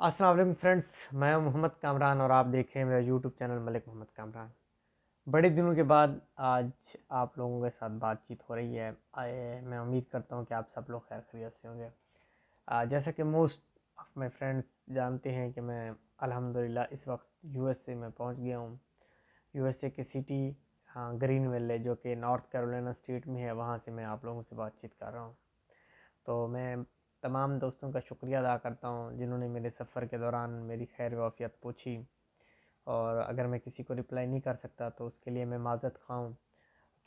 अस्सलाम वालेकुम फ्रेंड्स, मैं हूं मोहम्मद कामरान और आप देख रहे हैं मेरा यूट्यूब चैनल मलिक मोहम्मद कामरान। बड़े दिनों के बाद आज आप लोगों के साथ बातचीत हो रही है। मैं उम्मीद करता हूं कि आप सब लोग खैर खैरियत से होंगे। जैसा कि मोस्ट ऑफ माय फ्रेंड्स जानते हैं कि मैं अल्हम्दुलिल्लाह इस वक्त यूएसए में पहुंच गया हूं। यूएसए की सिटी ग्रीनविल है जो कि नॉर्थ कैरोलिना स्टेट में है, वहां से मैं आप लोगों से बातचीत कर रहा हूं। तो मैं तमाम दोस्तों का शुक्रिया अदा करता हूँ जिन्होंने मेरे सफ़र के दौरान मेरी खैर वाफ़ियत पूछी, और अगर मैं किसी को रिप्लाई नहीं कर सकता तो उसके लिए मैं माज़रत ख़्वाह हूँ,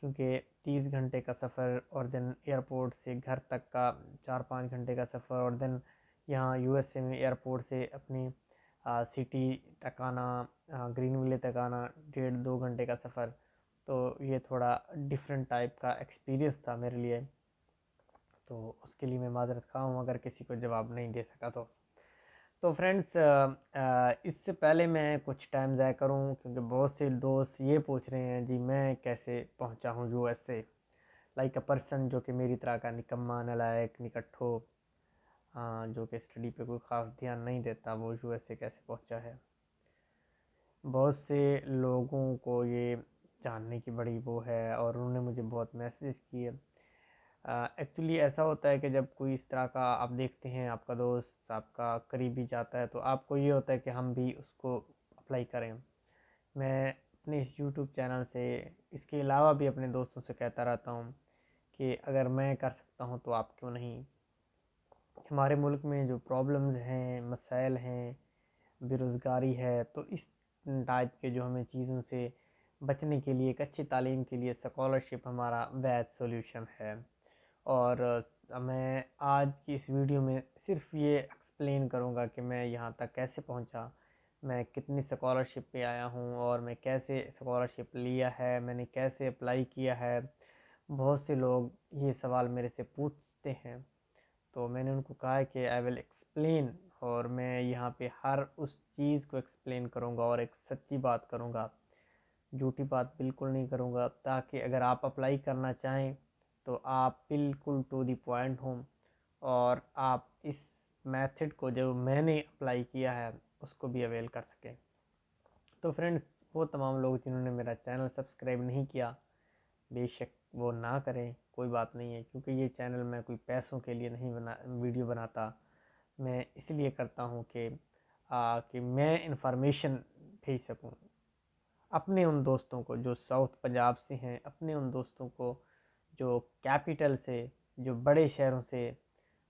क्योंकि 30 घंटे का सफ़र और दिन एयरपोर्ट से घर तक का 4-5 घंटे का सफ़र, और दिन यहाँ यूएसए में एयरपोर्ट से अपनी सिटी तक आना, ग्रीनविले तक आना 1.5-2 घंटे का सफ़र। तो ये थोड़ा डिफरेंट टाइप का एक्सपीरियंस था मेरे लिए, तो उसके लिए मैं माज़रत ख़्वाह हूँ अगर किसी को जवाब नहीं दे सका तो फ्रेंड्स, इससे पहले मैं कुछ टाइम ज़ाया करूँ, क्योंकि बहुत से दोस्त ये पूछ रहे हैं जी मैं कैसे पहुँचा हूँ यूएसए, लाइक अ पर्सन जो कि मेरी तरह का निकम्मा नालायक निकट्ठो, जो कि स्टडी पे कोई ख़ास ध्यान नहीं देता, वो यूएसए कैसे पहुँचा है। बहुत से लोगों को ये जानने की बड़ी वो है और उन्होंने मुझे बहुत मैसेज किए। एक्चुअली ऐसा होता है कि जब कोई इस तरह का आप देखते हैं, आपका दोस्त आपका करीबी जाता है, तो आपको ये होता है कि हम भी उसको अप्लाई करें। मैं अपने इस यूट्यूब चैनल से इसके अलावा भी अपने दोस्तों से कहता रहता हूँ कि अगर मैं कर सकता हूँ तो आप क्यों नहीं। हमारे मुल्क में जो प्रॉब्लम्स हैं, मसाइल हैं, बेरोज़गारी है, तो इस टाइप के जो हमें चीज़ों से बचने के लिए, एक अच्छी तालीम के लिए स्कॉलरशिप हमारा वैद सॉल्यूशन है। और मैं आज की इस वीडियो में सिर्फ ये एक्सप्लेन करूँगा कि मैं यहाँ तक कैसे पहुँचा, मैं कितनी स्कॉलरशिप पे आया हूँ और मैं कैसे स्कॉलरशिप लिया है, मैंने कैसे अप्लाई किया है। बहुत से लोग ये सवाल मेरे से पूछते हैं, तो मैंने उनको कहा है कि आई विल एक्सप्लेन, और मैं यहाँ पे हर उस चीज़ को एक्सप्लेन करूँगा और एक सच्ची बात करूँगा, झूठी बात बिल्कुल नहीं करूँगा, ताकि अगर आप अप्लाई करना चाहें तो आप बिल्कुल टू द पॉइंट हों और आप इस मेथड को जो मैंने अप्लाई किया है उसको भी अवेल कर सकें। तो फ्रेंड्स, वो तमाम लोग जिन्होंने मेरा चैनल सब्सक्राइब नहीं किया, बेशक वो ना करें, कोई बात नहीं है, क्योंकि ये चैनल मैं कोई पैसों के लिए नहीं वीडियो बनाता। मैं इसलिए करता हूँ कि मैं इन्फॉर्मेशन भेज सकूँ अपने उन दोस्तों को जो साउथ पंजाब से हैं, अपने उन दोस्तों को जो कैपिटल से, जो बड़े शहरों से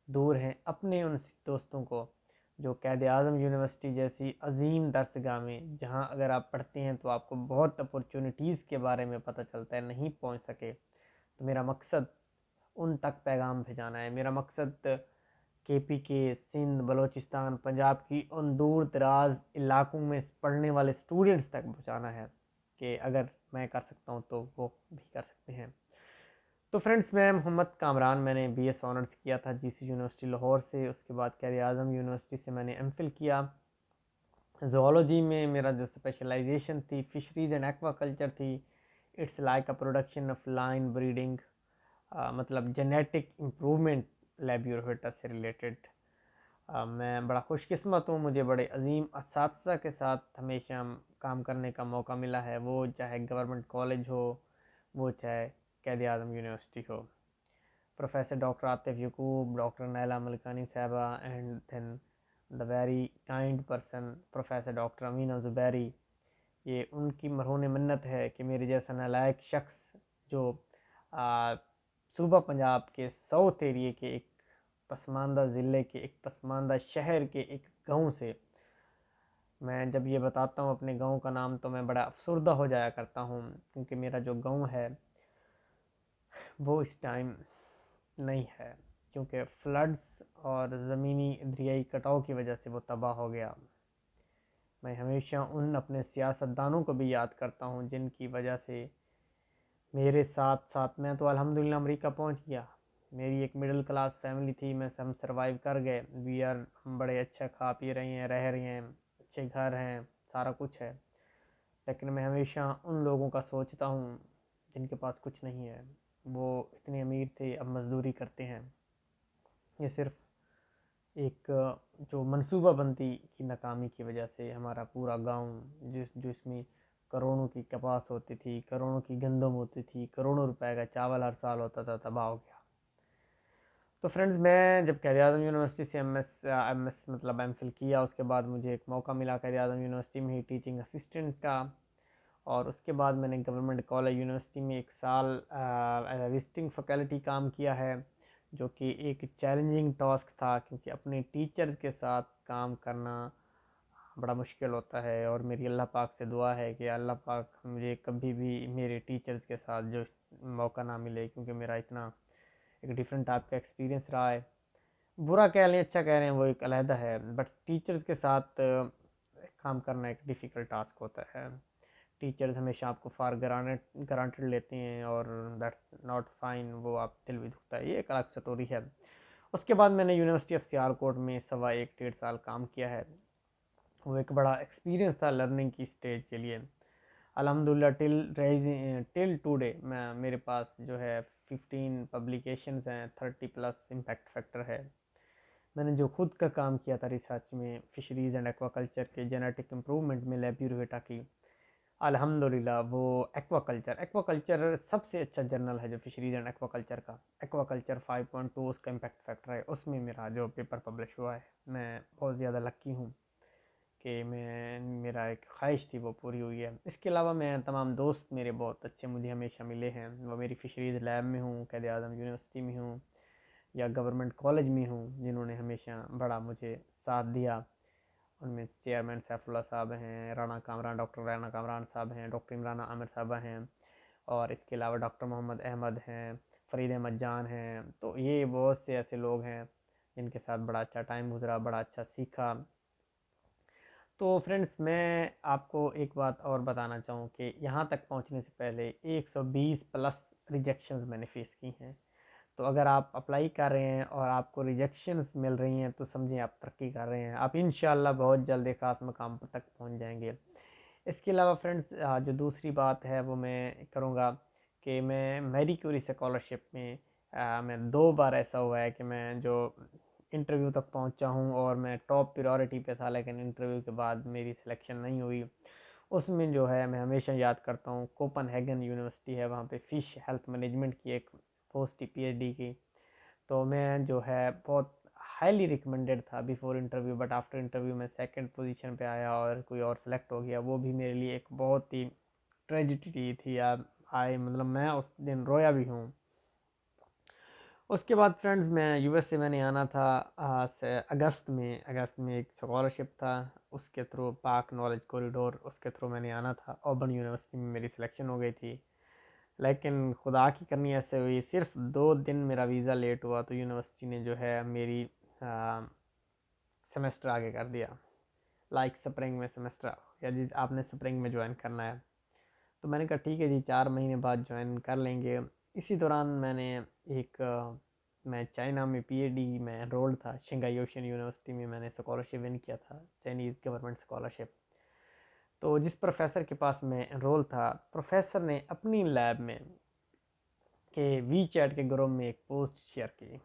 दूर हैं, अपने उन दोस्तों को जो कैद आज़म यूनिवर्सिटी जैसी अजीम दरसगाह में, जहाँ अगर आप पढ़ते हैं तो आपको बहुत अपॉर्चुनिटीज़ के बारे में पता चलता है, नहीं पहुँच सके, तो मेरा मकसद उन तक पैगाम भेजाना है। मेरा मकसद केपी के, सिंध, बलूचिस्तान, पंजाब की उन दूर दराज इलाकों में पढ़ने वाले स्टूडेंट्स तक पहुँचाना है कि अगर मैं कर सकता हूँ तो वो भी कर सकते हैं। तो फ्रेंड्स, मैं मोहम्मद कामरान, मैंने बीएस ऑनर्स किया था जीसी यूनिवर्सिटी लाहौर से। उसके बाद कैद आज़म यूनिवर्सिटी से मैंने एमफिल किया। ज़ूलॉजी में मेरा जो स्पेशलाइजेशन थी फिशरीज़ एंड एक्वाकल्चर थी। It's like a production of line breeding, मतलब जेनेटिक इम्प्रूवमेंट लैबोरेटरी से रिलेटेड। मैं बड़ा खुशकिस्मत हूँ, मुझे बड़े अजीम असातिज़ा के साथ हमेशा काम करने का मौका मिला है, वो चाहे गवर्नमेंट कॉलेज हो, वो चाहे कैद आज़म यूनिवर्सिटी हो। Professor doctor Atif Yaqub, doctor Naila Malkani साहबा, and then the very kind person professor doctor Amina Zubairi, ये उनकी मरहून मन्नत है कि मेरे जैसा नालायक शख्स जो सूबा पंजाब के साउथ एरिए के एक पसमानदा ज़िले के, एक पसमानदा शहर के, एक गांव से, मैं जब ये बताता हूँ अपने गांव का नाम तो मैं बड़ा अफसरदा हो जाया करता हूँ, क्योंकि मेरा जो गांव है वो इस टाइम नहीं है, क्योंकि फ्लड्स और ज़मीनी दरियाई कटाव की वजह से वो तबाह हो गया। मैं हमेशा उन अपने सियासतदानों को भी याद करता हूँ जिनकी वजह से मेरे साथ साथ मैं तो अल्हम्दुलिल्लाह अमेरिका पहुँच गया। मेरी एक मिडिल क्लास फैमिली थी, हम सरवाइव कर गए। हम बड़े अच्छा खा पी रहे हैं, रह रहे हैं, अच्छे घर हैं, सारा कुछ है। लेकिन मैं हमेशा उन लोगों का सोचता हूँ जिनके पास कुछ नहीं है। वो इतने अमीर थे, अब मज़दूरी करते हैं। ये सिर्फ एक जो मनसूबाबंदी की नाकामी की वजह से हमारा पूरा गांव जिसमें करोड़ों की कपास होती थी, करोड़ों की गंदम होती थी, करोड़ों रुपए का चावल हर साल होता था, तबाह हो गया। तो फ्रेंड्स, मैं जब क़ायद आज़म यूनिवर्सिटी से एमएस मतलब एमफिल किया, उसके बाद मुझे एक मौका मिला क़ायद आज़म यूनिवर्सिटी में ही टीचिंग असिस्टेंट का। और उसके बाद मैंने गवर्नमेंट कॉलेज यूनिवर्सिटी में एक साल विजिटिंग फैकल्टी काम किया है, जो कि एक चैलेंजिंग टास्क था, क्योंकि अपने टीचर्स के साथ काम करना बड़ा मुश्किल होता है। और मेरी अल्लाह पाक से दुआ है कि अल्लाह पाक मुझे कभी भी मेरे टीचर्स के साथ जो मौका ना मिले, क्योंकि मेरा इतना एक डिफरेंट टाइप का एक्सपीरियंस रहा है। बुरा कह लें, अच्छा कह रहे हैं, वो एक अलहदा है, बट टीचर्स के साथ काम करना एक डिफ़िकल्ट टास्क होता है। टीचर्स हमेशा आपको फॉर ग्रांटेड लेते हैं, और दैट्स नॉट फाइन, वो आप दिल भी दुखता है, ये एक अलग स्टोरी है। उसके बाद मैंने यूनिवर्सिटी ऑफ सियालकोट में 1.25 साल काम किया है। वो एक बड़ा एक्सपीरियंस था लर्निंग की स्टेज के लिए। अल्हम्दुलिल्लाह टिल टुडे मैं मेरे पास जो है 15 पब्लिकेशंस हैं, 30+ इम्पैक्ट फैक्टर है। मैंने जो खुद का काम किया था रिसर्च में, फिशरीज़ एंड एक्वाकल्चर के जेनेटिक इम्प्रूवमेंट में लैब्यूरेटा की, अल्हम्दुलिल्लाह वो एक्वाकल्चर सबसे अच्छा जर्नल है जो फिशरीज़ एंड एक्वाकल्चर का। एक्वाकल्चर 5.2 उसका इम्पैक्ट फैक्टर है, उसमें मेरा जो पेपर पब्लिश हुआ है। मैं बहुत ज़्यादा लक्की हूँ कि मेरा एक ख्वाहिश थी वो पूरी हुई है। इसके अलावा मैं तमाम दोस्त मेरे बहुत अच्छे मुझे हमेशा मिले हैं, वो मेरी फिशरीज़ लैब में हूँ, क़ायद आज़म यूनिवर्सिटी में हूँ, या गवर्नमेंट कॉलेज में हूँ, जिन्होंने हमेशा बड़ा मुझे साथ दिया। उनमें चेयरमैन सैफुल्ला साहब हैं, डॉक्टर राना कामरान साहब हैं, डॉक्टर इमरान आमिर साहबा हैं, और इसके अलावा डॉक्टर मोहम्मद अहमद हैं, फ़रीद अहमद जान हैं। तो ये बहुत से ऐसे लोग हैं जिनके साथ बड़ा अच्छा टाइम गुजरा, बड़ा अच्छा सीखा। तो फ्रेंड्स, मैं आपको एक बात और बताना चाहूँ कि यहाँ तक पहुँचने से पहले 120+ रिजेक्शंस मैंने फ़ेस की हैं। तो अगर आप अप्लाई कर रहे हैं और आपको रिजेक्शंस मिल रही हैं, तो समझें आप तरक्की कर रहे हैं, आप इंशाल्लाह बहुत जल्द एक खास मकाम तक पहुँच जाएंगे। इसके अलावा फ्रेंड्स, जो दूसरी बात है वो मैं करूँगा कि मैं मैरी क्यूरी स्कॉलरशिप में मैं 2 बार ऐसा हुआ है कि मैं जो इंटरव्यू तक पहुंचा हूं, और मैं टॉप प्रायोरिटी पे था, लेकिन इंटरव्यू के बाद मेरी सिलेक्शन नहीं हुई। उसमें जो है मैं हमेशा याद करता हूँ, कोपनहेगन यूनिवर्सिटी है, वहाँ पे फ़िश हेल्थ मैनेजमेंट की एक पोस्ट थी पीएचडी की। तो मैं जो है बहुत हाईली रिकमेंडेड था before interview, but after interview मैं सेकंड पोजीशन पे आया और कोई और सेलेक्ट हो गया। वो भी मेरे लिए एक बहुत ही ट्रेजिडी थी यार। मतलब मैं उस दिन रोया भी हूँ। उसके बाद फ्रेंड्स, मैं यूएस से मैंने आना था से अगस्त में एक स्कॉलरशिप था, उसके थ्रू पाक नॉलेज कॉरिडोर, उसके थ्रू मैंने आना था। ऑबर्न यूनिवर्सिटी में मेरी सिलेक्शन हो गई थी, लेकिन खुदा की करनी ऐसे हुई, सिर्फ 2 दिन मेरा वीज़ा लेट हुआ तो यूनिवर्सिटी ने जो है मेरी सेमेस्टर आगे कर दिया। लाइक स्प्रिंग में सेमेस्टर, या जी आपने स्प्रिंग में ज्वाइन करना है। तो मैंने कहा ठीक है जी, 4 महीने बाद ज्वाइन कर लेंगे। इसी दौरान मैं चाइना में पीएचडी में एनरोल्ड था, शिंगाई ओशन यूनिवर्सिटी में मैंने स्कॉलरशिप विन किया था, चाइनीज़ गवर्नमेंट स्कॉलरशिप। तो जिस प्रोफेसर के पास मैं एनरोल था, प्रोफेसर ने अपनी लैब में के वी चैट के ग्रुप में एक पोस्ट शेयर की।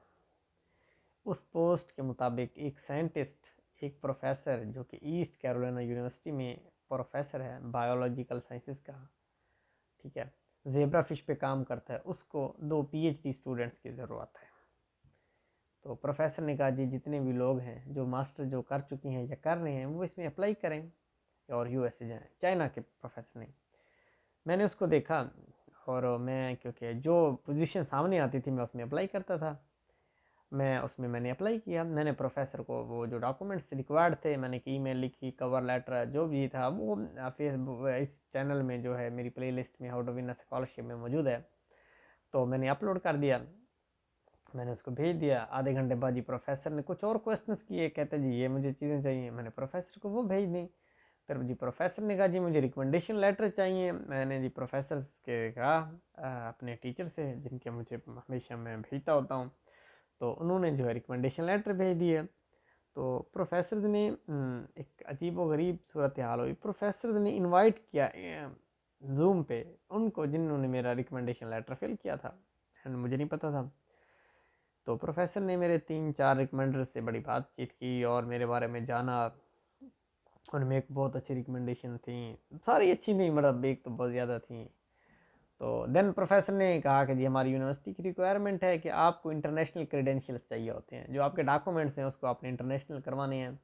उस पोस्ट के मुताबिक एक साइंटिस्ट, एक प्रोफेसर जो कि ईस्ट कैरोलिना यूनिवर्सिटी में प्रोफेसर है बायोलॉजिकल साइंसेस का, ठीक है, जेब्रा फिश पे काम करता है, उसको 2 पीएचडी स्टूडेंट्स की ज़रूरत है। तो प्रोफेसर ने कहा जी, जितने भी लोग हैं जो मास्टर जो कर चुके हैं या कर रहे हैं, वो इसमें अप्लाई करें और यूएसए जाएँ। चाइना के प्रोफेसर ने, मैंने उसको देखा, और मैं क्योंकि जो पोजीशन सामने आती थी मैं उसमें अप्लाई करता था। मैंने अप्लाई किया। मैंने प्रोफेसर को वो जो डॉक्यूमेंट्स रिक्वायर्ड थे, मैंने ईमेल लिखी, कवर लेटर जो भी था, वो फेसबुक इस चैनल में जो है मेरी प्लेलिस्ट में how to win a scholarship में मौजूद है, तो मैंने अपलोड कर दिया। मैंने उसको भेज दिया। आधे घंटे बाद जी प्रोफेसर ने कुछ और क्वेश्चंस किए, कहते जी ये मुझे चीज़ें चाहिए। मैंने प्रोफेसर को वो भेज दी। फिर जी प्रोफेसर ने कहा जी मुझे रिकमेंडेशन लेटर चाहिए। मैंने जी प्रोफेसर के कहा अपने टीचर से, जिनके मुझे हमेशा मैं भेजता होता हूँ, तो उन्होंने जो है रिकमेंडेशन लेटर भेज दिए। तो प्रोफेसर ने एक अजीब व गरीब सूरत हाल हुई। प्रोफेसर ने इनवाइट किया जूम पे उनको जिन्होंने मेरा रिकमेंडेशन लेटर फिल किया था, एंड मुझे नहीं पता था। तो प्रोफेसर ने मेरे 3-4 रिकमेंडर से बड़ी बातचीत की और मेरे बारे में जाना। उनमें एक बहुत अच्छी रिकमेंडेशन थी, सारी अच्छी नहीं, मतलब एक तो बहुत ज़्यादा थी। तो देन प्रोफेसर ने कहा कि जी हमारी यूनिवर्सिटी की रिक्वायरमेंट है कि आपको इंटरनेशनल क्रेडेंशियल्स चाहिए होते हैं, जो आपके डॉक्यूमेंट्स हैं उसको आपने इंटरनेशनल करवाने हैं।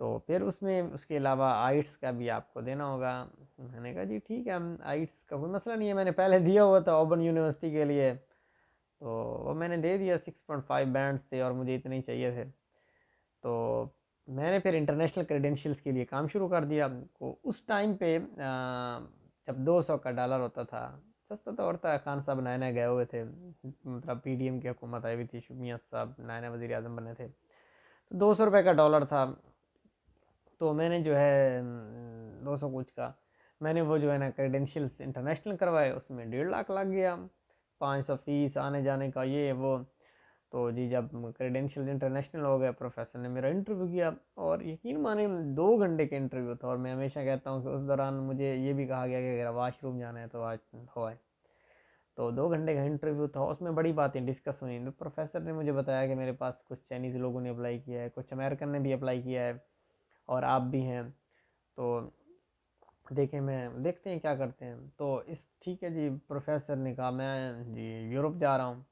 तो फिर उसमें उसके अलावा आइट्स का भी आपको देना होगा। मैंने कहा जी ठीक है, हम आइट्स का कोई मसला नहीं है, मैंने पहले दिया हुआ था ओपन यूनिवर्सिटी के लिए, तो वो मैंने दे दिया। 6.5 बैंड्स थे और मुझे इतने ही चाहिए थे। तो मैंने फिर इंटरनेशनल क्रेडेंशियल्स के लिए काम शुरू कर दिया। को उस टाइम पे जब 200 का डॉलर होता था, सस्ता तो और था, खान साहब नए नए गए हुए थे, मतलब पीडीएम की हुकूमत आई हुई थी, शुमिया साहब नए नए वज़ीर आज़म बने थे, तो 200 रुपये का डॉलर था। तो मैंने जो है 200 कुछ का मैंने वो जो है ना क्रेडेंशियल्स इंटरनेशनल करवाए, उसमें 1.5 लाख लग गया, 500 फीस आने जाने का ये वो। तो जी जब क्रेडेंशियल इंटरनेशनल हो गया, प्रोफेसर ने मेरा इंटरव्यू किया, और यकीन माने 2 घंटे का इंटरव्यू था। और मैं हमेशा कहता हूँ कि उस दौरान मुझे ये भी कहा गया कि अगर वाशरूम जाना है तो आज हो आए। तो 2 घंटे का इंटरव्यू था, उसमें बड़ी बातें डिस्कस हुई। तो प्रोफेसर ने मुझे बताया कि मेरे पास कुछ चाइनीज़ लोगों ने अप्लाई किया है, कुछ अमेरिकन ने भी अप्लाई किया है, और आप भी हैं, तो देखें मैं देखते हैं क्या करते हैं। तो इस ठीक है जी, प्रोफेसर ने कहा मैं जी यूरोप जा रहा हूँ,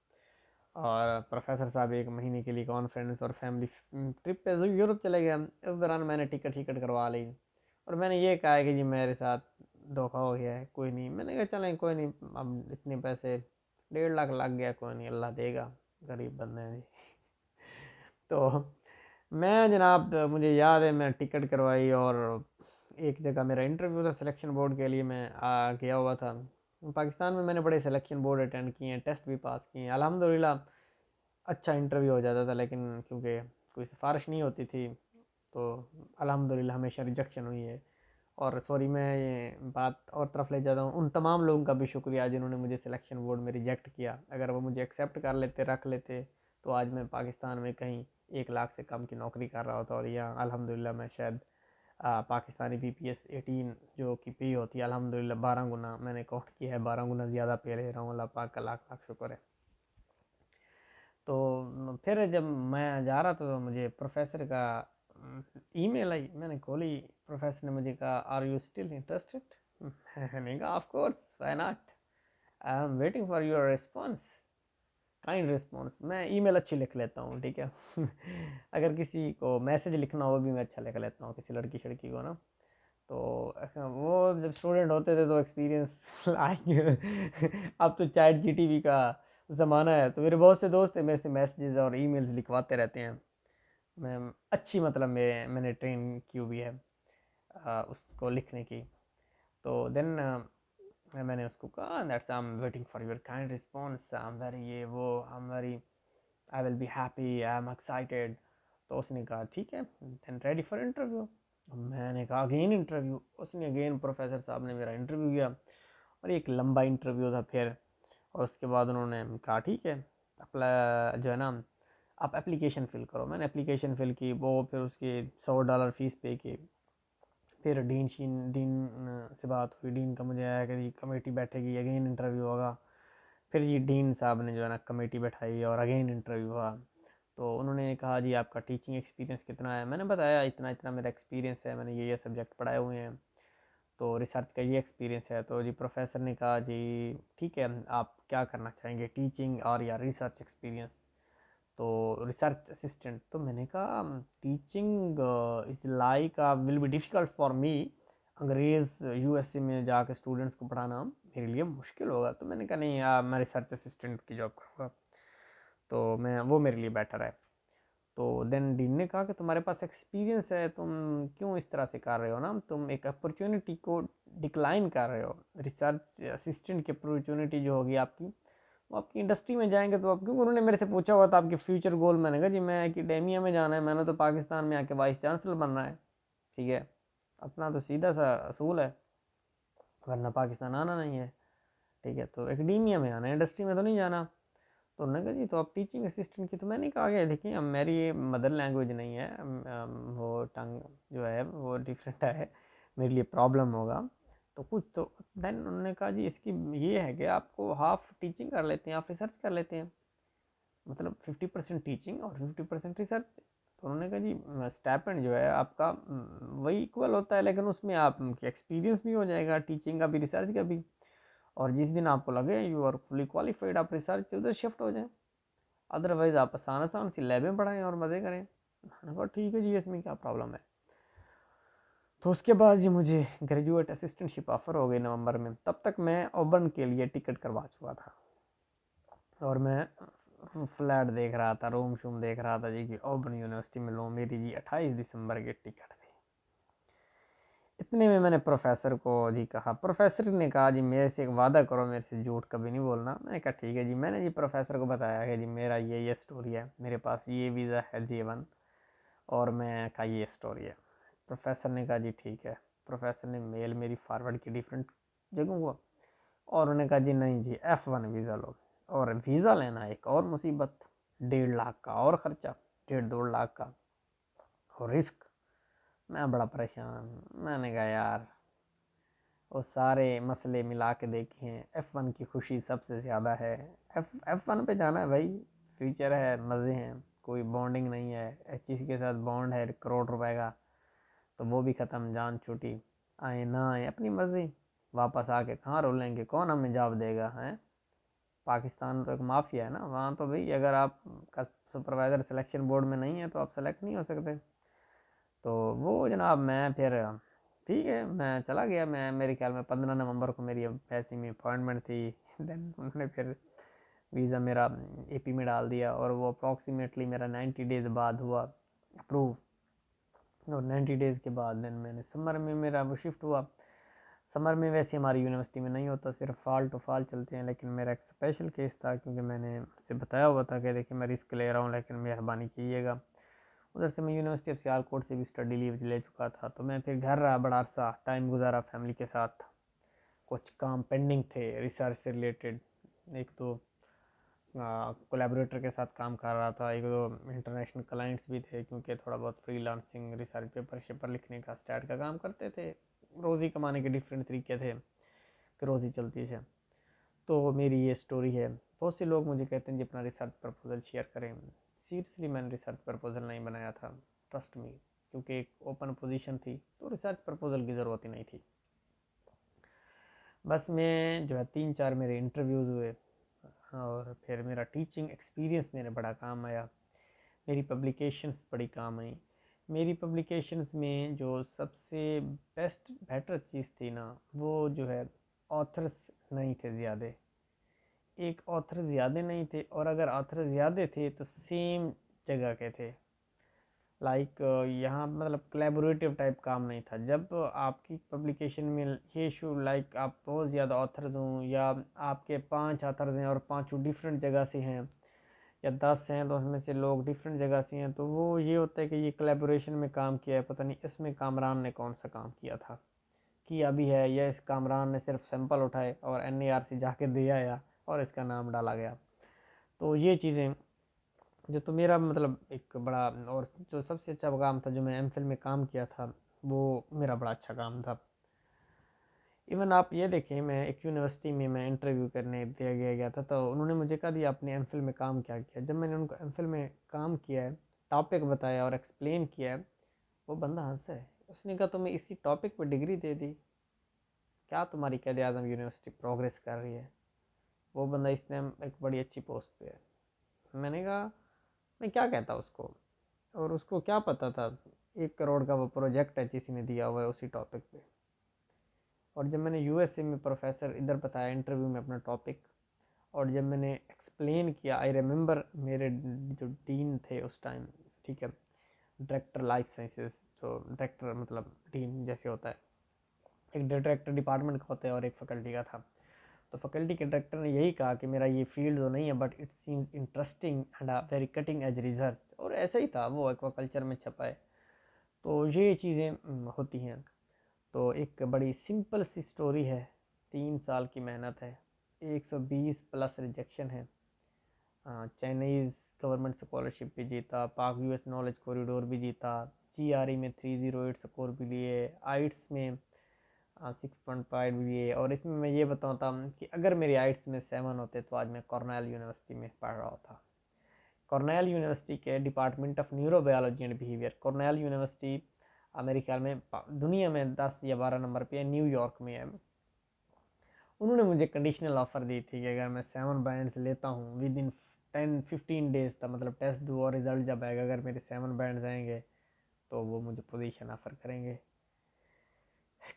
और प्रोफेसर साहब 1 महीने के लिए कॉन्फ्रेंस और फैमिली ट्रिप पे यूरोप चले गए। इस दौरान मैंने टिकट करवा ली, और मैंने ये कहा है कि जी मेरे साथ धोखा हो गया है, कोई नहीं। मैंने कहा चलें कोई नहीं, अब इतने पैसे 1.5 लाख लग गया, कोई नहीं, अल्लाह देगा, गरीब बंदे हैं जी। तो मैं जनाब, मुझे याद है मैं टिकट करवाई, और एक जगह मेरा इंटरव्यू था सिलेक्शन बोर्ड के लिए, मैं गया हुआ था। पाकिस्तान में मैंने बड़े सिलेक्शन बोर्ड अटेंड किए हैं, टेस्ट भी पास किए हैं, अल्हम्दुलिल्लाह अच्छा इंटरव्यू हो जाता था। लेकिन क्योंकि कोई सिफारिश नहीं होती थी, तो अल्हम्दुलिल्लाह हमेशा रिजेक्शन हुई है। और सॉरी, मैं ये बात और तरफ ले जाता हूँ, उन तमाम लोगों का भी शुक्रिया जिन्होंने मुझे सिलेक्शन बोर्ड में रिजेक्ट किया। अगर वो मुझे एक्सेप्ट कर लेते, रख लेते, तो आज मैं पाकिस्तान में कहीं 1 लाख से कम की नौकरी कर रहा होता, और यहाँ अल्हम्दुलिल्लाह मैं शायद पाकिस्तानी PPS 18 जो कि पे होती है, अल्हम्दुलिल्लाह 12 गुना, मैंने काउंट किया है, 12 गुना ज़्यादा पे ले रहा हूँ। अल्लाह पाक का लाख लाख शुक्र है। तो फिर जब मैं जा रहा था, तो मुझे प्रोफेसर का ईमेल आई, मैंने खोली, प्रोफेसर ने मुझे कहा आर यू स्टिल इंटरेस्टेड। मैंने कहा of course, why not, I am waiting for your response, kind response. मैं ईमेल अच्छी लिख लेता हूँ, ठीक है। अगर किसी को मैसेज लिखना हो भी मैं अच्छा लिख लेता हूँ, किसी लड़की शड़की को ना। तो वो जब स्टूडेंट होते थे तो एक्सपीरियंस लाइक अब तो चैट GTP का ज़माना है, तो मेरे बहुत से दोस्त हैं मेरे से मैसेजेस और ईमेल्स लिखवाते रहते हैं। मैं अच्छी, मतलब मैंने ट्रेन की हुई है उसको लिखने की। तो देन मैंने उसको कहा that's I am waiting for your kind response, I am very ये वो, I am very, I will be happy, I am excited. तो उसने कहा ठीक है, देन रेडी फॉर इंटरव्यू। मैंने कहा अगेन इंटरव्यू। उसने अगेन, प्रोफेसर साहब ने मेरा इंटरव्यू किया, और एक लंबा इंटरव्यू था फिर। और उसके बाद उन्होंने कहा ठीक है, अप्लाई जो है ना, आप एप्लीकेशन फ़िल करो। मैंने एप्लीकेशन फ़िल की, वो फिर उसकी $100 फ़ीस पे की। फिर डीन से बात हुई, डीन का मुझे आया कि कमेटी बैठेगी, अगेन इंटरव्यू होगा। फिर ये डीन साहब ने जो है ना कमेटी बैठाई, और अगेन इंटरव्यू हुआ। तो उन्होंने कहा जी आपका टीचिंग एक्सपीरियंस कितना है। मैंने बताया इतना इतना मेरा एक्सपीरियंस है, मैंने ये सब्जेक्ट पढ़ाए हुए हैं, तो रिसर्च का ये एक्सपीरियंस है। तो जी प्रोफेसर ने कहा जी ठीक है, आप क्या करना चाहेंगे, टीचिंग और या रिसर्च एक्सपीरियंस। तो रिसर्च असिस्टेंट। तो मैंने कहा teaching is like will be difficult for me, अंग्रेज़ USA में जाकर स्टूडेंट्स को पढ़ाना मेरे लिए मुश्किल होगा। तो मैंने कहा नहीं यार, मैं रिसर्च असिस्टेंट की जॉब करूँगा, तो मैं वो मेरे लिए बेटर है। तो देन डीन ने कहा कि तुम्हारे पास एक्सपीरियंस है, तुम क्यों इस तरह से कर रहे हो ना, तुम एक अपॉर्चुनिटी को डिक्लाइन कर रहे हो। रिसर्च असिस्टेंट की अपॉर्चुनिटी जो होगी आपकी, वो आपकी इंडस्ट्री में जाएंगे तो आप क्यों। उन्होंने मेरे से पूछा हुआ था आपके फ्यूचर गोल, मैंने कहा जी मैं एकेडेमिया में जाना है, मैंने तो पाकिस्तान में आके वाइस चांसलर बनना है, ठीक है, अपना तो सीधा सा असूल है, वरना पाकिस्तान आना नहीं है, ठीक है। तो एकेडेमिया में आना है, इंडस्ट्री में तो नहीं जाना। तो उन्होंने कहा जी तो आप टीचिंग असिस्टेंट की। तो मैंने कहा गया देखिए, अब मेरी ये मदर लैंग्वेज नहीं है, वो टंग जो है वो डिफरेंट है, मेरे लिए प्रॉब्लम होगा तो कुछ। तो देन उन्होंने कहा जी इसकी ये है कि आपको हाफ टीचिंग कर लेते हैं, हाफ रिसर्च कर लेते हैं। मतलब 50% टीचिंग और 50% रिसर्च। तो उन्होंने कहा जी स्टाइपेंड जो है आपका वही इक्वल होता है, लेकिन उसमें आप एक्सपीरियंस भी हो जाएगा टीचिंग का भी रिसर्च का भी, और जिस दिन आपको लगे यू आर फुली क्वालिफाइड आप रिसर्च उधर शिफ्ट हो जाएं, अदरवाइज़ आप आसान आसान सी लैबें बढ़ाएं और मज़े करें। मैंने कहा ठीक है जी, इसमें क्या प्रॉब्लम है। तो उसके बाद जी मुझे ग्रेजुएट असिस्टेंटशिप ऑफ़र हो गई नवंबर में। तब तक मैं ऑबर्न के लिए टिकट करवा चुका था और मैं फ्लैट देख रहा था, रूम शूम देख रहा था जी कि ऑबर्न यूनिवर्सिटी में लूँ। मेरी जी 28 दिसंबर की टिकट थी। इतने में मैंने प्रोफेसर को जी कहा, प्रोफेसर ने कहा जी मेरे से एक वादा करो, मेरे से झूठ कभी नहीं बोलना। मैंने कहा ठीक है जी। मैंने जी प्रोफेसर को बताया कि जी मेरा ये स्टोरी है, मेरे पास ये वीज़ा है J1, और मैं कहा ये स्टोरी है। प्रोफेसर ने कहा जी ठीक है। प्रोफेसर ने मेल मेरी फॉरवर्ड की डिफरेंट जगहों को, और उन्होंने कहा जी नहीं जी F1 वीज़ा लो। और वीज़ा लेना एक और मुसीबत, 1.5 लाख का और ख़र्चा, 1.5-2 लाख का, और रिस्क। मैं बड़ा परेशान। मैंने कहा यार वो सारे मसले मिला के देखे हैं, F1 की खुशी सबसे ज़्यादा है। F1 पे जाना है भाई, फ्यूचर है, मज़े हैं, कोई बॉन्डिंग नहीं है। HEC के साथ बॉन्ड है ₹1 करोड़ का, तो वो भी ख़त्म, जान छूटी। आए ना आए अपनी मर्ज़ी, वापस आके कहाँ रोलेंगे, कौन हमें जवाब देगा हैं। पाकिस्तान तो एक माफिया है ना, वहाँ तो भाई अगर आप का सुपरवाइज़र सिलेक्शन बोर्ड में नहीं है तो आप सेलेक्ट नहीं हो सकते। तो वो जनाब मैं फिर ठीक है मैं चला गया। मैं मेरे ख्याल में 15 नवंबर को मेरी ऐसी में अपॉइंटमेंट थी। देन उन्होंने फिर वीज़ा मेरा AP में डाल दिया, और वो अप्रॉक्सीमेटली मेरा 90 डेज़ बाद हुआ अप्रूव। और 90 डेज़ के बाद देन मैंने समर में मेरा वो शिफ्ट हुआ। समर में वैसे हमारी यूनिवर्सिटी में नहीं होता, सिर्फ फाल टू फाल चलते हैं, लेकिन मेरा एक स्पेशल केस था क्योंकि मैंने उससे बताया हुआ था कि देखिए मैं रिस्क ले रहा हूँ लेकिन मेहरबानी कीजिएगा। उधर से मैं यूनिवर्सिटी ऑफ सियालकोट से भी स्टडी लीव ले चुका था, तो मैं फिर घर रहा, बड़ा अरसा टाइम गुजारा फैमिली के साथ। कुछ काम पेंडिंग थे रिसर्च से रिलेटेड, एक तो कोलैबोरेटर के साथ काम कर रहा था, एक दो इंटरनेशनल क्लाइंट्स भी थे क्योंकि थोड़ा बहुत फ्रीलांसिंग रिसर्च पेपर शेपर लिखने का स्टार्ट का काम करते थे। रोज़ी कमाने के डिफरेंट तरीके थे कि रोज़ी चलती है। तो मेरी ये स्टोरी है। बहुत से लोग मुझे कहते हैं जी अपना रिसर्च प्रपोजल शेयर करें। सीरियसली मैंने रिसर्च प्रपोजल नहीं बनाया था, ट्रस्ट मी, क्योंकि एक ओपन पोजीशन थी तो रिसर्च प्रपोजल की ज़रूरत ही नहीं थी। बस मैं जो है 3-4 मेरे इंटरव्यूज़ हुए, और फिर मेरा टीचिंग एक्सपीरियंस मेरे बड़ा काम आया। मेरी पब्लिकेशंस बड़ी काम आई। मेरी पब्लिकेशंस में जो सबसे बेस्ट बेटर चीज़ थी ना, वो जो है ऑथर्स नहीं थे ज़्यादा। एक ऑथर ज़्यादा नहीं थे, और अगर ऑथर ज़्यादा थे तो सेम जगह के थे। लाइक यहाँ मतलब कोलैबोरेटिव टाइप काम नहीं था। जब आपकी पब्लिकेशन में ये इशू लाइक आप बहुत ज़्यादा ऑथर्स हों, या आपके 5 ऑथर्स हैं और पाँचों डिफरेंट जगह से हैं, या 10 हैं तो उसमें से लोग डिफरेंट जगह से हैं, तो वो ये होता है कि ये कोलैबोरेशन में काम किया है, पता नहीं इसमें कामरान ने कौन सा काम किया था, किया भी है, या इस कामरान ने सिर्फ सैंपल उठाए और NARC जाके दे आया और इसका नाम डाला गया। तो ये चीज़ें जो, तो मेरा मतलब एक बड़ा, और जो सबसे अच्छा काम था जो मैं MPhil में काम किया था, वो मेरा बड़ा अच्छा काम था। इवन आप ये देखें, मैं एक यूनिवर्सिटी में मैं इंटरव्यू करने दिया गया था, तो उन्होंने मुझे कहा दिया आपने MPhil में काम क्या किया। जब मैंने उनको MPhil में काम किया है, टॉपिक बताया और एक्सप्लेन किया है, वो बंदा हंसा है। उसने कहा तुम्हें इसी टॉपिक पर डिग्री दे दी, क्या तुम्हारी कैद आज़म यूनिवर्सिटी प्रोग्रेस कर रही है। वो बंदा इस टाइम एक बड़ी अच्छी पोस्ट पे है। मैंने कहा मैं क्या कहता उसको, और उसको क्या पता था 1 करोड़ का वो प्रोजेक्ट है किसी ने दिया हुआ है उसी टॉपिक पे। और जब मैंने USA में प्रोफेसर इधर बताया इंटरव्यू में अपना टॉपिक, और जब मैंने एक्सप्लेन किया, आई रिमेंबर मेरे जो डीन थे उस टाइम, ठीक है, डायरेक्टर लाइफ साइंसेस, जो डायरेक्टर मतलब डीन जैसे होता है, एक डायरेक्टर डिपार्टमेंट का होता है और एक फैकल्टी का था। तो फैकल्टी के डायरेक्टर ने यही कहा कि मेरा ये फील्ड तो नहीं है but it seems interesting and very cutting edge research, और ऐसा ही था, वो एक्वाकल्चर में छपा है। तो ये चीज़ें होती हैं। तो एक बड़ी सिंपल सी स्टोरी है, 3 साल की मेहनत है, 120 प्लस रिजेक्शन है, चाइनीज़ गवर्नमेंट स्कॉलरशिप भी जीता, पाक US नॉलेज कॉरिडोर भी जीता, GRE में 308 स्कोर भी लिए, आइट्स में 6.5 भी लिए। और इसमें मैं ये बताता कि अगर मेरी आइट्स में 7 होते तो आज मैं कॉर्नेल यूनिवर्सिटी में पढ़ रहा होता। कॉर्नेल यूनिवर्सिटी के department of neurobiology and behaviour. Cornell university मेरे ख्याल में दुनिया में 10 या 12 नंबर पे है, न्यूयॉर्क में है। उन्होंने मुझे कंडीशनल ऑफ़र दी थी कि अगर मैं 7 बैंड्स लेता हूँ विद इन 10-15 डेज़ तक, मतलब टेस्ट दूँ और रिज़ल्ट जब आएगा अगर मेरे 7 बैंड्स आएंगे तो वो मुझे पोजीशन ऑफ़र करेंगे।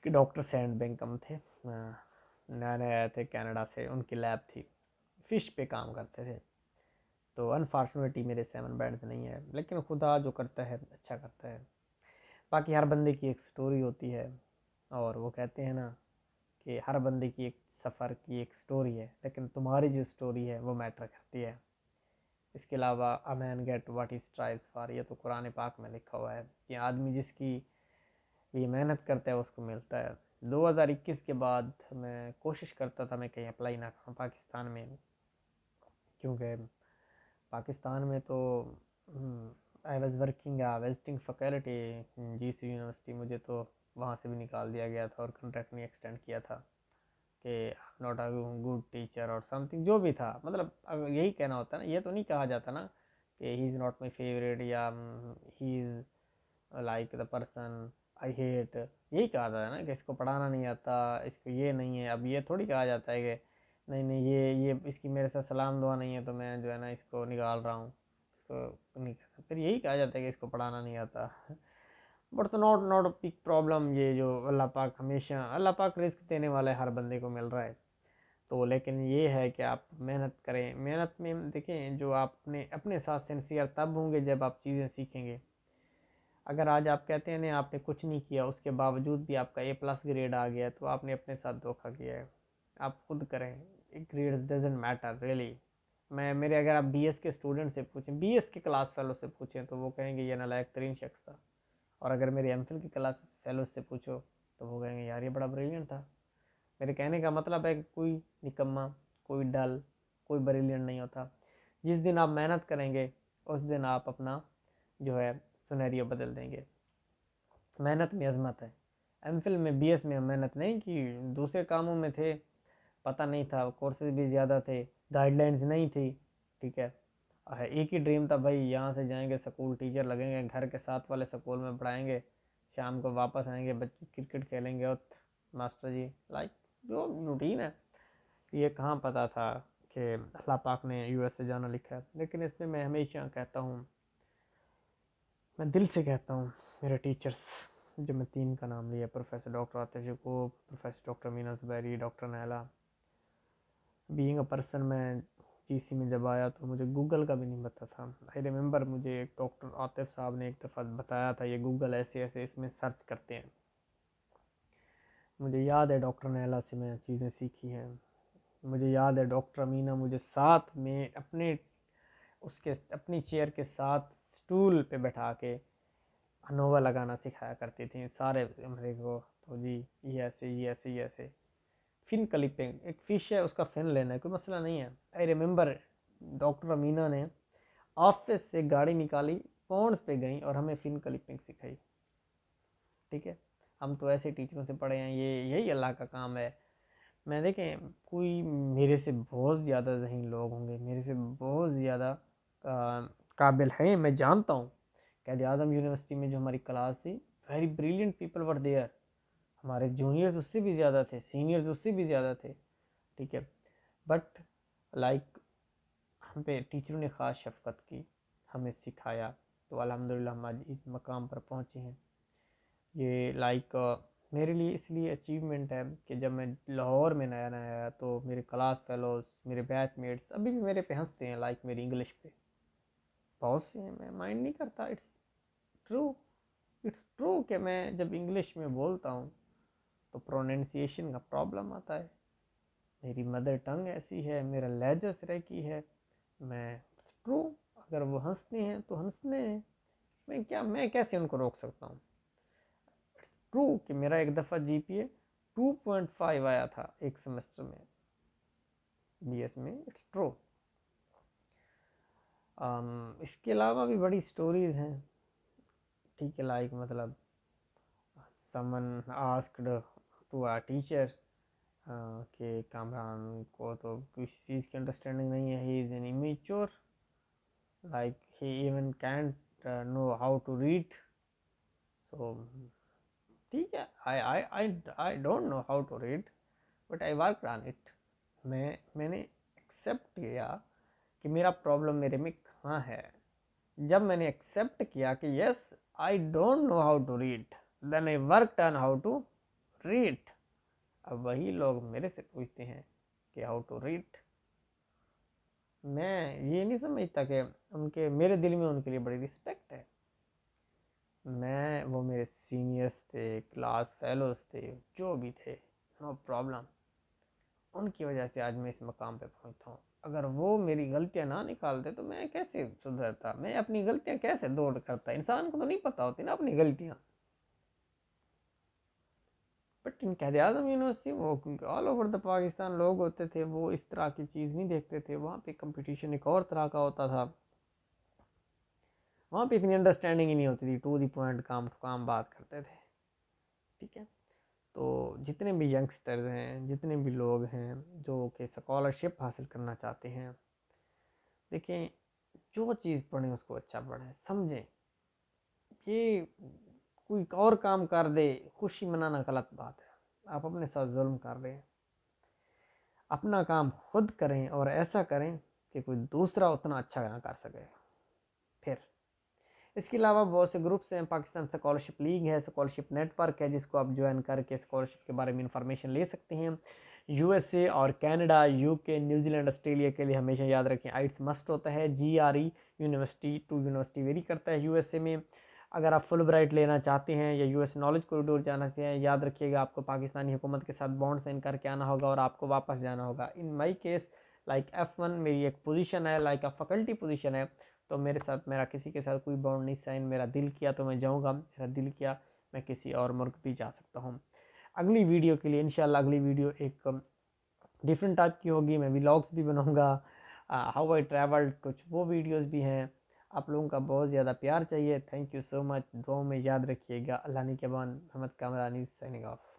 कि डॉक्टर सैंड बेंकम थे, नए नए आए थे कनाडा से, उनकी लैब थी, फ़िश पे काम करते थे। तो अनफॉर्चुनेटली मेरे 7 बैंड्स नहीं है, लेकिन खुदा जो करता है अच्छा करता है। बाकी हर बंदे की एक स्टोरी होती है, और वो कहते हैं ना कि हर बंदे की एक सफ़र की एक स्टोरी है, लेकिन तुम्हारी जो स्टोरी है वो मैटर करती है। इसके अलावा a main get what he strives for, ये तो कुरान पाक में लिखा हुआ है कि आदमी जिसकी ये मेहनत करता है उसको मिलता है। 2021 के बाद मैं कोशिश करता था मैं कहीं अप्लाई ना करूँ पाकिस्तान में, क्योंकि पाकिस्तान में तो I was working visiting faculty GC university, मुझे तो वहाँ से भी निकाल दिया गया था और कॉन्ट्रैक्ट नहीं एक्सटेंड किया था कि नॉट अ गुड टीचर और समथिंग जो भी था। मतलब यही कहना होता है ना, ये तो नहीं कहा जाता ना कि he is not my favourite या he is like the person I hate, यही कहा जाता है ना कि इसको पढ़ाना नहीं आता, इसको ये नहीं है। अब ये थोड़ी कहा जाता है कि नहीं नहीं ये इसकी मेरे साथ सलाम दुआ नहीं है तो मैं जो है ना इसको निकाल रहा हूँ, इसको नहीं कहता। फिर यही कहा जाता है कि इसको पढ़ाना नहीं आता। बट तो नॉट बिग प्रॉब्लम, ये जो अल्लाह पाक हमेशा अल्लाह पाक रिस्क देने वाला है, हर बंदे को मिल रहा है। तो लेकिन ये है कि आप मेहनत करें। मेहनत में देखें, जो आप अपने साथ सिंसियर तब होंगे जब आप चीज़ें सीखेंगे। अगर आज आप कहते हैं नहीं आपने कुछ नहीं किया, उसके बावजूद भी आपका A+ ग्रेड आ गया, तो आपने अपने साथ धोखा किया है। आप खुद करें, ग्रेड्स डजेंट मैटर रियली। मेरे अगर आप BS के स्टूडेंट से पूछें, BS के क्लास फेलो से पूछें, तो वो कहेंगे ये नालायक तरीन शख्स था। और अगर मेरे MPhil के क्लास फेलो से पूछो तो वो कहेंगे यार ये बड़ा ब्रिलियंट था। मेरे कहने का मतलब है कि कोई निकम्मा, कोई डल, कोई ब्रिलियंट नहीं होता। जिस दिन आप मेहनत करेंगे उस दिन आप अपना जो है सिनेरियो बदल देंगे। मेहनत में अजमत है। MPhil में BS में मेहनत नहीं की, दूसरे कामों में थे, पता नहीं था, कोर्सेज भी ज़्यादा थे, गाइडलाइंस नहीं थी, ठीक है। एक ही ड्रीम था भाई, यहाँ से जाएंगे स्कूल टीचर लगेंगे, घर के साथ वाले स्कूल में पढ़ाएंगे, शाम को वापस आएंगे, बच्चे क्रिकेट खेलेंगे और मास्टर जी लाइक जो रूटीन है। ये कहाँ पता था कि अल्लाह पाक ने US से जाना लिखा है। लेकिन इसमें मैं हमेशा कहता हूँ, मैं दिल से कहता हूँ, मेरे टीचर्स जो मैं 3 का नाम लिया, professor doctor Atif Yaqoob, professor doctor Meena Zubairi, doctor Naila. Being a person, मैं GC में जब आया तो मुझे गूगल का भी नहीं पता था। आई रिमेंबर मुझे एक डॉक्टर आतिफ साहब ने एक दफ़ा बताया था, ये गूगल ऐसे ऐसे इसमें सर्च करते हैं। मुझे याद है डॉक्टर नैला से मैं चीज़ें सीखी हैं। मुझे याद है डॉक्टर अमीना मुझे साथ में अपनी चेयर के साथ स्टूल पे बैठा के अनोवा लगाना सिखाया करती थी सारे मेरे को। तो जी ये ऐसे ये ऐसे ये ऐसे। फिन क्लिपिंग, एक फ़िश है उसका फिन लेना है, कोई मसला नहीं है। आई रिमेंबर डॉक्टर अमीना ने ऑफिस से गाड़ी निकाली, पॉन्ड्स पे गई और हमें फिन क्लिपिंग सिखाई, ठीक है। हम तो ऐसे टीचरों से पढ़े हैं, ये यही अल्लाह का काम है। मैं देखें, कोई मेरे से बहुत ज़्यादा ज़हीन लोग होंगे, मेरे से बहुत ज़्यादा काबिल हैं, मैं जानता हूँ। कैद आज़म यूनिवर्सिटी में जो हमारी क्लास थी, very brilliant people were there. हमारे जूनियर्स उससे भी ज़्यादा थे, सीनियर्स उससे भी ज़्यादा थे, ठीक है। बट लाइक हम पे टीचरों ने ख़ास शफ़क़त की, हमें सिखाया, तो अल्हम्दुलिल्लाह हम आज इस मकाम पर पहुँचे हैं। ये लाइक मेरे लिए इसलिए अचीवमेंट है कि जब मैं लाहौर में नया नया आया तो मेरे क्लास फेलोज़, मेरे बैचमेट्स अभी भी मेरे पे हंसते हैं, लाइक मेरी इंग्लिश पे। बहुत से हैं, मैं माइंड नहीं करता। ट्रू इट्स ट्रू कि मैं जब इंग्लिश में बोलता हूँ तो प्रोनाउंसिएशन का प्रॉब्लम आता है। मेरी मदर टंग ऐसी है, मेरा लहजा सराइकी है। मैं इट्स ट्रू, अगर वो हंसते हैं तो हंसने हैं, मैं कैसे उनको रोक सकता हूँ। इट्स ट्रू कि मेरा एक दफ़ा GPA 2.5 आया था एक सेमेस्टर में BS में, इट्स ट्रू। इसके अलावा भी बड़ी स्टोरीज़ हैं, ठीक है। लाइक मतलब समन आस्क्ड टू अ टीचर कि कामरान को तो किसी चीज़ की अंडरस्टैंडिंग नहीं है, he is an immature. like he even can't know how to read. So ठीक है, I don't know how to read but I worked on it. मैंने एक्सेप्ट किया कि मेरा प्रॉब्लम मेरे में कहाँ है। जब मैंने एक्सेप्ट किया कि yes I don't know how to read, then I worked on how to read. अब वही लोग मेरे से पूछते हैं कि हाउ टू रीड। मैं ये नहीं समझता कि उनके मेरे दिल में उनके लिए बड़ी रिस्पेक्ट है। वो मेरे सीनियर्स थे, क्लास फेलोज थे, जो भी थे, नो प्रॉब्लम। उनकी वजह से आज मैं इस मकाम पे पहुंचता हूँ। अगर वो मेरी गलतियाँ ना निकालते तो मैं कैसे सुधरता, मैं अपनी गलतियाँ कैसे दूर करता। इंसान को तो नहीं पता होती ना अपनी गलतियाँ। But in Quaid Azam university वो क्योंकि ऑल ओवर द पाकिस्तान लोग होते थे, वो इस तरह की चीज़ नहीं देखते थे। वहाँ पे कंपटीशन एक और तरह का होता था। वहाँ पे इतनी अंडरस्टैंडिंग ही नहीं होती थी, टू दी पॉइंट काम टू काम बात करते थे। ठीक है, तो जितने भी यंगस्टर्स हैं, जितने भी लोग हैं जो कि स्कॉलरशिप हासिल करना चाहते हैं, देखें जो चीज़ पढ़ें उसको अच्छा पढ़ें, समझें। ये कोई और काम कर दे, खुशी मनाना गलत बात है। आप अपने साथ जुल्म कर रहे हैं। अपना काम खुद करें और ऐसा करें कि कोई दूसरा उतना अच्छा ना कर सके। फिर इसके अलावा बहुत से ग्रुप्स हैं, पाकिस्तान स्कॉलरशिप लीग है, स्कॉलरशिप नेटवर्क है, जिसको आप ज्वाइन करके स्कॉलरशिप के बारे में इंफॉर्मेशन ले सकते हैं। यूएसए और कनाडा, यूके, न्यूजीलैंड, ऑस्ट्रेलिया के लिए हमेशा याद रखें आइट्स मस्ट होता है। GRE university to university vary करता है यूएसए में। अगर आप फुल ब्राइट लेना चाहते हैं या यूएस नॉलेज कॉरिडोर जाना चाहते हैं, याद रखिएगा आपको पाकिस्तानी हुकूमत के साथ बॉन्ड साइन करके आना होगा और आपको वापस जाना होगा। इन माई केस लाइक F1 मेरी एक पोजीशन है, लाइक अ फैकल्टी पोजीशन है, तो मेरे साथ मेरा किसी के साथ कोई बॉन्ड नहीं साइन। मेरा दिल किया तो मैं जाऊँगा, मेरा दिल किया मैं किसी और मुल्क भी जा सकता हूँ। अगली वीडियो के लिए इंशाल्लाह अगली वीडियो एक डिफरेंट टाइप की होगी। मैं व्लॉग्स भी बनाऊँगा, हाउ आई ट्रैवल्ड, कुछ वो वीडियोस भी हैं। आप लोगों का बहुत ज़्यादा प्यार चाहिए। Thank you so much. दुआओं में याद रखिएगा। अल्लाह निगहबान। Mohammad Kamrani signing of.